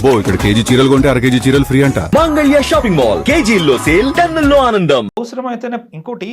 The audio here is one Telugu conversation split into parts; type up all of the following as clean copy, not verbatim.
అబ్బో ఇక్కడ కేజీ చీరలు కొంటే అర కేజీ చీరలు ఫ్రీ అంట. మంగళ్య షాపింగ్ మాల్, కేజీల్లో సేల్, టన్నుల్లో ఆనందం. అవసరమైతేనే ఇంకోటి,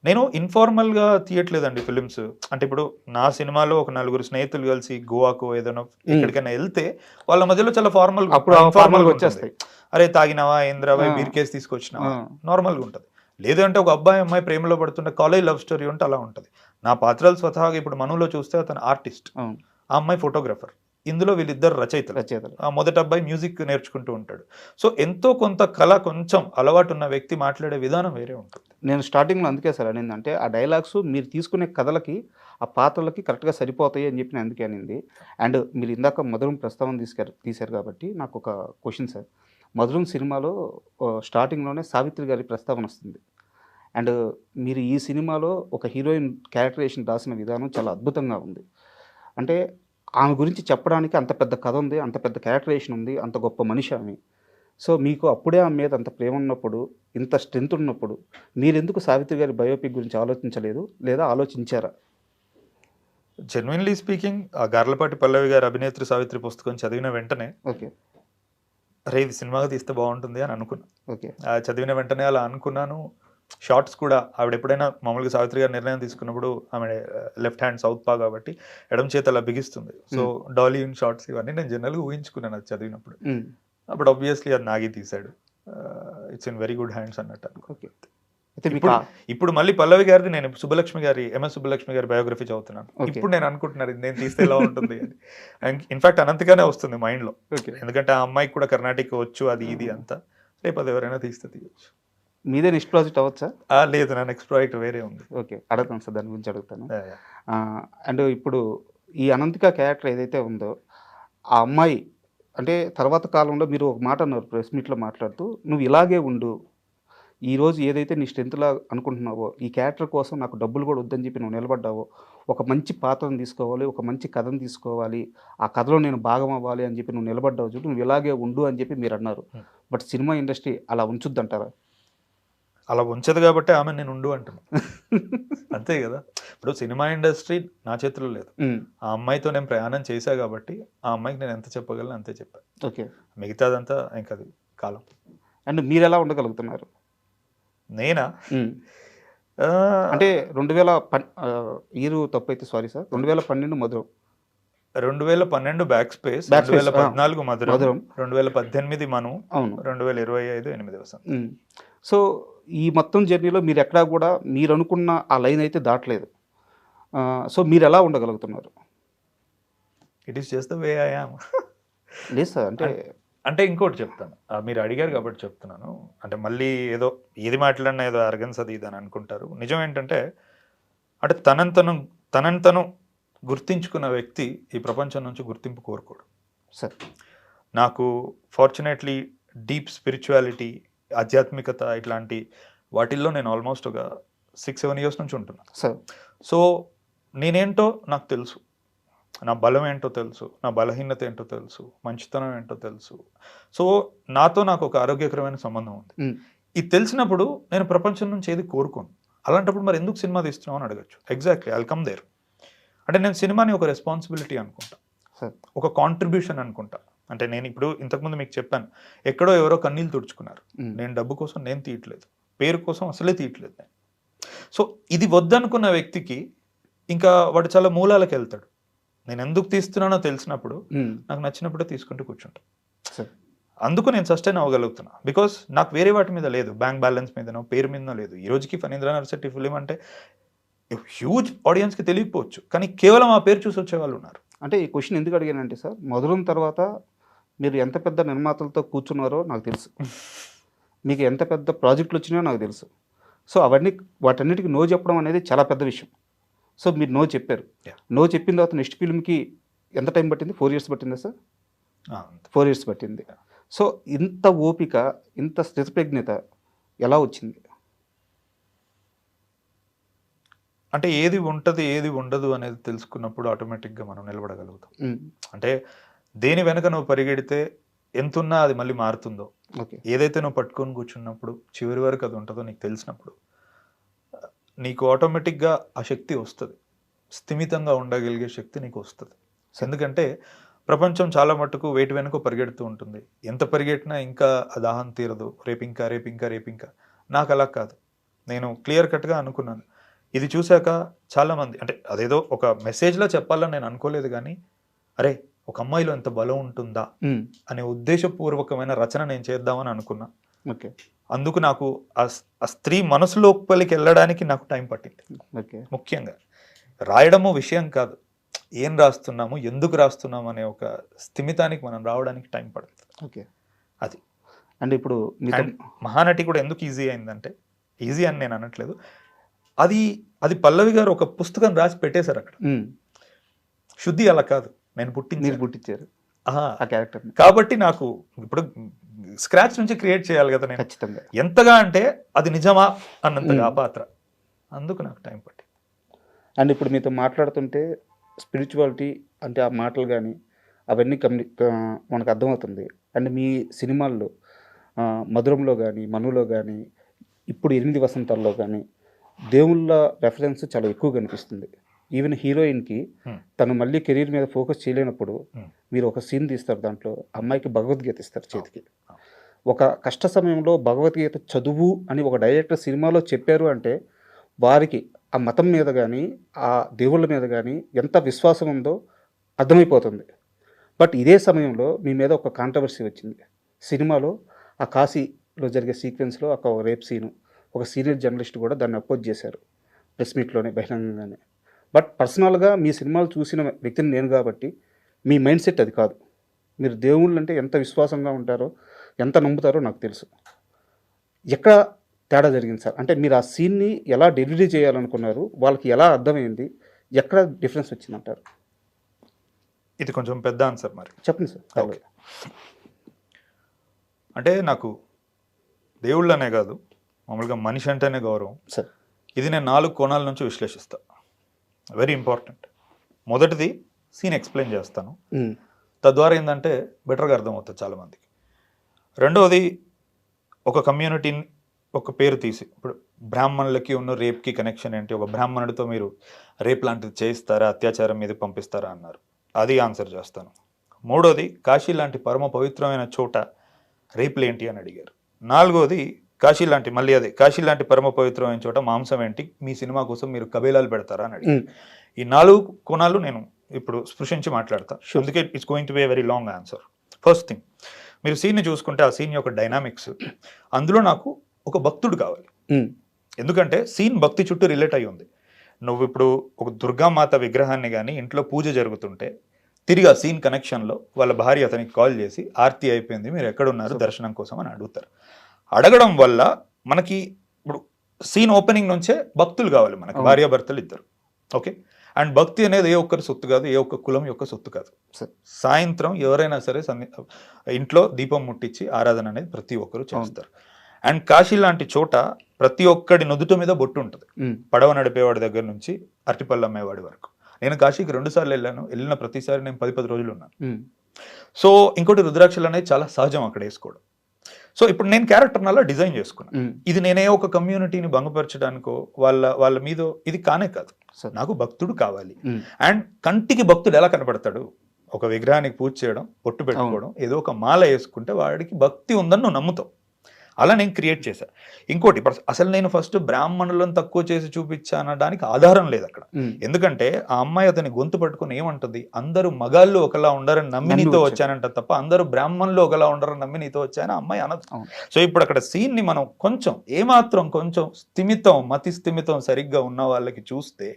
నేను ఇన్ఫార్మల్ గా తీయట్లేదండి ఫిలిమ్స్. అంటే ఇప్పుడు నా సినిమాలో ఒక నలుగురు స్నేహితులు కలిసి గోవాకు ఏదైనా ఎక్కడికైనా వెళ్తే వాళ్ళ మధ్యలో చాలా ఫార్మల్ ఫార్మల్ గా వచ్చేస్తాయి. అరే తాగినావా, ఏంద్రావా, బీర్ కేసు తీసుకొచ్చినావా, నార్మల్ గా ఉంటది. లేదంటే ఒక అబ్బాయి అమ్మాయి ప్రేమలో పడుతుంటే కాలేజ్ లవ్ స్టోరీ ఉంటే అలా ఉంటది. నా పాత్రలు స్వతహాగా ఇప్పుడు మనలో చూస్తే అతను ఆర్టిస్ట్, ఆ అమ్మాయి ఫోటోగ్రాఫర్, ఇందులో వీళ్ళిద్దరు రచయితలు. ఆ మొదటి అబ్బాయి మ్యూజిక్ నేర్చుకుంటూ ఉంటాడు. సో ఎంతో కొంత కళ, కొంచెం అలవాటు ఉన్న వ్యక్తి మాట్లాడే విధానం వేరే ఉంటుంది. నేను స్టార్టింగ్లో అందుకే సార్ అనింది, అంటే ఆ డైలాగ్స్ మీరు తీసుకునే కథలకి ఆ పాత్రలకి కరెక్ట్గా సరిపోతాయి అని చెప్పి నేను అందుకే అనింది. అండ్ మీరు ఇందాక మధురం ప్రస్తావన తీశారు కాబట్టి నాకు ఒక క్వశ్చన్ సార్. మధురం సినిమాలో స్టార్టింగ్లోనే సావిత్రి గారి ప్రస్తావన వస్తుంది. అండ్ మీరు ఈ సినిమాలో ఒక హీరోయిన్ క్యారెక్టరేషన్ రాసిన విధానం చాలా అద్భుతంగా ఉంది. అంటే ఆమె గురించి చెప్పడానికి అంత పెద్ద కథ ఉంది, అంత పెద్ద క్యారెక్టరేషన్ ఉంది, అంత గొప్ప మనిషి ఆమె. సో మీకు అప్పుడే ఆమె మీద అంత ప్రేమ ఉన్నప్పుడు, ఇంత స్ట్రెంత్ ఉన్నప్పుడు మీరెందుకు సావిత్రి గారి బయోపిక్ గురించి ఆలోచించలేదు, లేదా ఆలోచించారా? జెన్యున్లీ స్పీకింగ్, ఆ గార్లపాటి పల్లవి గారి అభినేత్రి సావిత్రి పుస్తకం చదివిన వెంటనే ఓకే, అరే ఇది సినిమాగా తీస్తే బాగుంటుంది అని అనుకున్నా. ఓకే, చదివిన వెంటనే అలా అనుకున్నాను. షార్ట్స్ కూడా ఆవిడ ఎప్పుడైనా మామూలుగా సావిత్రి గారు నిర్ణయం తీసుకున్నప్పుడు ఆమె లెఫ్ట్ హ్యాండ్ సౌత్ పా కాబట్టి ఎడమ చేత అలా బిగిస్తుంది. సో డాలీ ఇన్ షార్ట్స్ ఇవన్నీ నేను జనరల్గా ఊహించుకున్నాను అది చదివినప్పుడు. అప్పుడు ఆబ్వియస్లీ అది నాగి తీశాడు. It's in very good hands అన్నట్టు. ఓకే. ఇప్పుడు మళ్ళీ పల్లవి గారిది నేను సుబ్బలక్ష్మి గారి, ఎంఎస్ సుబ్బలక్ష్మి గారి బయోగ్రఫీ చదువుతున్నాను. ఇప్పుడు నేను అనుకుంటున్నాను నేను తీస్తే ఎలా ఉంటుంది అని. ఇన్ఫాక్ట్ అనంతగానే వస్తుంది మైండ్లో, ఎందుకంటే ఆ అమ్మాయికి కూడా కర్ణాటక వచ్చు, అది ఇది అంతా. రేపు అది ఎవరైనా తీస్తే తీయచ్చు. మీదే నెక్స్ట్ ప్రాజెక్ట్ అవ్వచ్చా? లేదు, నా నెక్స్ట్ ప్రాజెక్ట్ వేరే ఉంది. ఓకే, అడుగుతాను సార్, దాని గురించి అడుగుతాను. అండ్ ఇప్పుడు ఈ అనంతిక క్యారెక్టర్ ఏదైతే ఉందో, ఆ అమ్మాయి అంటే తర్వాత కాలంలో మీరు ఒక మాట అన్నారు ప్రెస్ మీట్లో మాట్లాడుతూ, నువ్వు ఇలాగే ఉండు, ఈరోజు ఏదైతే నీ స్ట్రెంత్లా అనుకుంటున్నావో, ఈ క్యారెక్టర్ కోసం నాకు డబ్బులు కూడా వద్దని చెప్పి నువ్వు నిలబడ్డావో, ఒక మంచి పాత్రను తీసుకోవాలి, ఒక మంచి కథను తీసుకోవాలి, ఆ కథలో నేను భాగం అవ్వాలి అని చెప్పి నువ్వు నిలబడ్డావు చూడు, నువ్వు ఇలాగే ఉండు అని చెప్పి మీరు అన్నారు. బట్ సినిమా ఇండస్ట్రీ అలా ఉంచుద్దంటారా? అలా ఉంచదు కాబట్టి ఆమె నేను ఉండు అంటున్నా. అంతే కదా. ఇప్పుడు సినిమా ఇండస్ట్రీ నా చేతిలో లేదు. ఆ అమ్మాయితో నేను ప్రయాణం చేశా కాబట్టి ఆ అమ్మాయికి నేను ఎంత చెప్పగలను అంతే చెప్పాను. ఓకే, మిగతాదంతా ఇంకది కాలం. అండ్ మీరు ఎలా ఉండగలుగుతున్నారు? నేనా అంటే 2000 ఇయర్ తప్పు అయితే సారీ సార్, 2012 మధురం, 2012 బ్యాక్ స్పేస్, 2014 మధురం, 2018 మను, అవును, 2025 8 వసంతం. సో ఈ మొత్తం జర్నీలో మీరు ఎక్కడా కూడా మీరు అనుకున్న ఆ లైన్ అయితే దాటలేదు. సో మీరు ఎలా ఉండగలుగుతున్నారు? It is just the way I am. లేదు సార్, అంటే ఇంకోటి చెప్తాను, మీరు అడిగారు కాబట్టి చెప్తున్నాను. అంటే మళ్ళీ ఏదో ఏది మాట్లాడినా ఏదో అర్గన్స్ అది ఇది అని అనుకుంటారు. నిజం ఏంటంటే, అంటే తనని తను గుర్తించుకున్న వ్యక్తి ఈ ప్రపంచం నుంచి గుర్తింపు కోరుకోడు సార్. నాకు ఫార్చునేట్లీ డీప్ స్పిరిచువాలిటీ, ఆధ్యాత్మికత ఇట్లాంటి వాటిల్లో నేను ఆల్మోస్ట్ ఒక 6-7 ఇయర్స్ నుంచి ఉంటున్నాను సార్. సో నేనేంటో నాకు తెలుసు, నా బలం ఏంటో తెలుసు, నా బలహీనత ఏంటో తెలుసు, మంచితనం ఏంటో తెలుసు. సో నాకు ఒక ఆరోగ్యకరమైన సంబంధం ఉంది. ఇది తెలిసినప్పుడు నేను ప్రపంచం నుంచి ఏది కోరుకోను. అలాంటప్పుడు మరి ఎందుకు సినిమా తీస్తున్నావు అని అడగచ్చు. Exactly, I'll come there. అంటే నేను సినిమాని ఒక రెస్పాన్సిబిలిటీ అనుకుంటా, ఒక కాంట్రిబ్యూషన్ అనుకుంటా. అంటే నేను ఇప్పుడు ఇంతకుముందు మీకు చెప్పాను, ఎక్కడో ఎవరో కన్నీళ్ళు తుడుచుకున్నారు. నేను డబ్బు కోసం నేను తీయట్లేదు, పేరు కోసం అసలే తీయట్లేదు నేను. సో ఇది వద్దనుకున్న వ్యక్తికి ఇంకా వాడు చాలా మూలాలకు వెళ్తాడు. నేను ఎందుకు తీస్తున్నానో తెలిసినప్పుడు నాకు నచ్చినప్పుడే తీసుకుంటూ కూర్చుంటా. అందుకు నేను సస్టైన్ అవ్వగలుగుతున్నా. బికాస్ నాకు వేరే వాటి మీద లేదు, బ్యాంక్ బ్యాలెన్స్ మీదనో పేరు మీదనో లేదు. ఈ రోజుకి ఫణీంద్ర నర్సిటీ ఫిలిం అంటే హ్యూజ్ ఆడియన్స్కి తెలియకపోవచ్చు, కానీ కేవలం ఆ పేరు చూసి వచ్చే వాళ్ళు ఉన్నారు. అంటే ఈ క్వశ్చన్ ఎందుకు అడిగానంటే సార్, మధురం తర్వాత మీరు ఎంత పెద్ద నిర్మాతలతో కూర్చున్నారో నాకు తెలుసు, మీకు ఎంత పెద్ద ప్రాజెక్టులు వచ్చినాయో నాకు తెలుసు. సో వాటన్నిటికీ నో చెప్పడం అనేది చాలా పెద్ద విషయం. సో మీరు నో చెప్పారు. నో చెప్పిన తర్వాత నెక్స్ట్ ఫిల్మ్కి ఎంత టైం పట్టింది? 4 years పట్టిందా సార్? 4 years పట్టింది. సో ఇంత ఓపిక, ఇంత స్థితప్రజ్ఞత ఎలా వచ్చింది? అంటే ఏది ఉంటుంది ఏది ఉండదు అనేది తెలుసుకున్నప్పుడు ఆటోమేటిక్గా మనం నిలబడగలుగుతాం. అంటే దేని వెనక నువ్వు పరిగెడితే ఎంతున్నా అది మళ్ళీ మారుతుందో, ఏదైతే నువ్వు పట్టుకొని కూర్చున్నప్పుడు చివరి వరకు అది ఉంటుందో నీకు తెలిసినప్పుడు నీకు ఆటోమేటిక్గా ఆ శక్తి వస్తుంది. స్థిమితంగా ఉండగలిగే శక్తి నీకు వస్తుంది. ఎందుకంటే ప్రపంచం చాలా మట్టుకు వేటి వెనుక పరిగెడుతూ ఉంటుంది. ఎంత పరిగెట్టినా ఇంకా ఆ దాహం తీరదు, రేపింకా. నాకు అలా కాదు. నేను క్లియర్ కట్గా అనుకున్నాను. ఇది చూశాక చాలామంది, అంటే అదేదో ఒక మెసేజ్లో చెప్పాలని నేను అనుకోలేదు, కానీ అరే ఒక అమ్మాయిలో ఎంత బలం ఉంటుందా అనే ఉద్దేశపూర్వకమైన రచన నేను చేద్దామని అనుకున్నా. ఓకే. అందుకు నాకు ఆ స్త్రీ మనసు లోపలికి వెళ్ళడానికి నాకు టైం పట్టింది. ఓకే. ముఖ్యంగా రాయడము విషయం కాదు, ఏం రాస్తున్నాము, ఎందుకు రాస్తున్నాము అనే ఒక స్థిమితానికి మనం రావడానికి టైం పడుతుంది. ఓకే. అది. అంటే ఇప్పుడు మీతో అండ్ మహానటి కూడా ఎందుకు ఈజీ అయిందంటే, ఈజీ అని నేను అనట్లేదు, అది పల్లవి గారు ఒక పుస్తకం రాసి పెట్టేశారు అక్కడ. శుద్ధి అలా కాదు, నేను పుట్టించారు ఆ క్యారెక్టర్. కాబట్టి నాకు ఇప్పుడు స్క్రాచ్ నుంచి క్రియేట్ చేయాలి కదా నేను. ఖచ్చితంగా. ఎంతగా అంటే అది నిజమా అన్నంతగా ఆ పాత్ర. అందుకు నాకు టైం పట్టింది. అండ్ ఇప్పుడు మీతో మాట్లాడుతుంటే స్పిరిచువాలిటీ అంటే ఆ మాటలు కానీ అవన్నీ మనకు అర్థమవుతుంది. అండ్ మీ సినిమాల్లో మధురంలో కానీ మనులో కానీ ఇప్పుడు 8 వసంతాల్లో కానీ దేవుళ్ళ రెఫరెన్స్ చాలా ఎక్కువ కనిపిస్తుంది. ఈవెన్ హీరోయిన్కి తను మళ్ళీ కెరీర్ మీద ఫోకస్ చేయలేనప్పుడు మీరు ఒక సీన్ తీస్తారు, దాంట్లో అమ్మాయికి భగవద్గీత ఇస్తారు చేతికి. ఒక కష్ట సమయంలో భగవద్గీత చదువు అని ఒక డైరెక్టర్ సినిమాలో చెప్పారు అంటే వారికి ఆ మతం మీద కానీ ఆ దేవుళ్ళ మీద కానీ ఎంత విశ్వాసం ఉందో అర్థమైపోతుంది. బట్ ఇదే సమయంలో మీ మీద ఒక కాంట్రవర్సీ వచ్చింది. సినిమాలో ఆ కాశీలో జరిగే సీక్వెన్స్లో ఒక రేప్ సీను, ఒక సీనియర్ జర్నలిస్ట్ కూడా దాన్ని అపోజ్ చేశారు ప్రెస్ మీట్లోనే, బహిరంగంగానే. బట్ పర్సనల్గా మీ సినిమాలు చూసిన వ్యక్తిని నేను కాబట్టి మీ మైండ్ సెట్ అది కాదు. మీరు దేవుళ్ళు అంటే ఎంత విశ్వాసంగా ఉంటారో, ఎంత నమ్ముతారో నాకు తెలుసు. ఎక్కడ తేడా జరిగింది సార్? అంటే మీరు ఆ సీన్ని ఎలా డెలివరీ చేయాలనుకున్నారు, వాళ్ళకి ఎలా అర్థమైంది, ఎక్కడ డిఫరెన్స్ వచ్చిందంటారు? ఇది కొంచెం పెద్ద ఆన్సర్ మరి. చెప్పండి సార్. ఓకే. అంటే నాకు దేవుళ్ళనే కాదు, మామూలుగా మనిషి అంటేనే గౌరవం సార్. ఇది నేను 4 కోణాల నుంచి విశ్లేషిస్తా. Very important. మొదటిది సీన్ ఎక్స్ప్లెయిన్ చేస్తాను, తద్వారా ఏంటంటే బెటర్గా అర్థమవుతుంది చాలామందికి. రెండవది ఒక కమ్యూనిటీని ఒక పేరు తీసి, ఇప్పుడు బ్రాహ్మణులకి ఉన్న రేప్కి కనెక్షన్ ఏంటి, ఒక బ్రాహ్మణుడితో మీరు రేప్ లాంటిది చేయిస్తారా, అత్యాచారం మీద పంపిస్తారా అన్నారు, అది ఆన్సర్ చేస్తాను. మూడోది కాశీ లాంటి పరమ పవిత్రమైన చోట రేపులు ఏంటి అని అడిగారు. నాలుగోది కాశీ లాంటి పరమ పవిత్రమైన చోట మాంసం ఏంటి, మీ సినిమా కోసం మీరు కబేలాలు పెడతారా అని అడిగారు. ఈ 4 కోణాలు నేను ఇప్పుడు స్పృశించి మాట్లాడతా, అందుకే it's going to be a very long answer. First thing, మీరు సీన్ని చూసుకుంటే ఆ సీన్ యొక్క డైనామిక్స్, అందులో నాకు ఒక భక్తుడు కావాలి. ఎందుకంటే సీన్ భక్తి చుట్టూ రిలేట్ అయి ఉంది. నువ్వు ఇప్పుడు ఒక దుర్గామాత విగ్రహాన్ని కానీ ఇంట్లో పూజ జరుగుతుంటే తిరిగి ఆ సీన్ కనెక్షన్లో వాళ్ళ భార్య అతనికి కాల్ చేసి ఆర్తి అయిపోయింది, మీరు ఎక్కడున్నారు దర్శనం కోసం అని అడుగుతారు. అడగడం వల్ల మనకి ఇప్పుడు సీన్ ఓపెనింగ్ నుంచే భక్తులు కావాలి మనకి, భార్యాభర్తలు ఇద్దరు. ఓకే. అండ్ భక్తి అనేది ఏ ఒక్కరి సొత్తు కాదు, ఏ ఒక్క కులం యొక్క సొత్తు కాదు. సాయంత్రం ఎవరైనా సరే ఇంట్లో దీపం ముట్టించి ఆరాధన అనేది ప్రతి ఒక్కరు చేస్తారు. అండ్ కాశీ లాంటి చోట ప్రతి ఒక్కడి నుదుట మీద బొట్టు ఉంటుంది, పడవ నడిపేవాడి దగ్గర నుంచి అరటిపళ్ళు అమ్మేవాడి వరకు. నేను కాశీకి 2 సార్లు వెళ్ళాను, వెళ్ళిన ప్రతిసారి నేను 10 రోజులు ఉన్నాను. సో ఇంకోటి రుద్రాక్షలు అనేది చాలా సహజం అక్కడ వేసుకోవడం. సో ఇప్పుడు నేను క్యారెక్టర్ని అలా డిజైన్ చేసుకున్నాను. ఇది నేనే ఒక కమ్యూనిటీని భంగపరచడానికో వాళ్ళ మీద ఇది కానే కాదు. నాకు భక్తుడు కావాలి. అండ్ కంటికి భక్తుడు ఎలా కనపడతాడు, ఒక విగ్రహానికి పూజ చేయడం, పొట్టు పెట్టుకోవడం, ఏదో ఒక మాల వేసుకుంటే వాడికి భక్తి ఉందని నువ్వు నమ్ముతావు. అలా నేను క్రియేట్ చేశాను. ఇంకోటి, అసలు నేను ఫస్ట్ బ్రాహ్మణులను తక్కువ చేసి చూపించానడానికి ఆధారం లేదు అక్కడ. ఎందుకంటే ఆ అమ్మాయి అతని గొంతు పట్టుకుని ఏమంటుంది, అందరూ మగాళ్ళు ఒకలా ఉండరని నమ్మి నీతో వచ్చానంట తప్ప అందరూ బ్రాహ్మణులు ఒకలా ఉండరని నమ్మి నీతో వచ్చాను అమ్మాయి అనదు. సో ఇప్పుడు అక్కడ సీన్ ని మనం కొంచెం మతి స్థిమితం సరిగ్గా ఉన్న వాళ్ళకి చూస్తే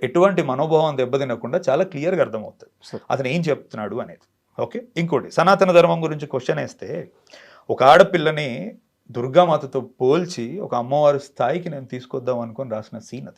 ఎటువంటి మనోభావం దెబ్బతినకుండా చాలా క్లియర్గా అర్థమవుతుంది అతను ఏం చెప్తున్నాడు అనేది. ఓకే. ఇంకోటి, సనాతన ధర్మం గురించి క్వశ్చన్ వేస్తే, ఒక ఆడపిల్లని దుర్గామాతతో పోల్చి ఒక అమ్మవారి స్థాయికి నేను తీసుకొద్దాం అనుకొని రాసిన సీన్ అది.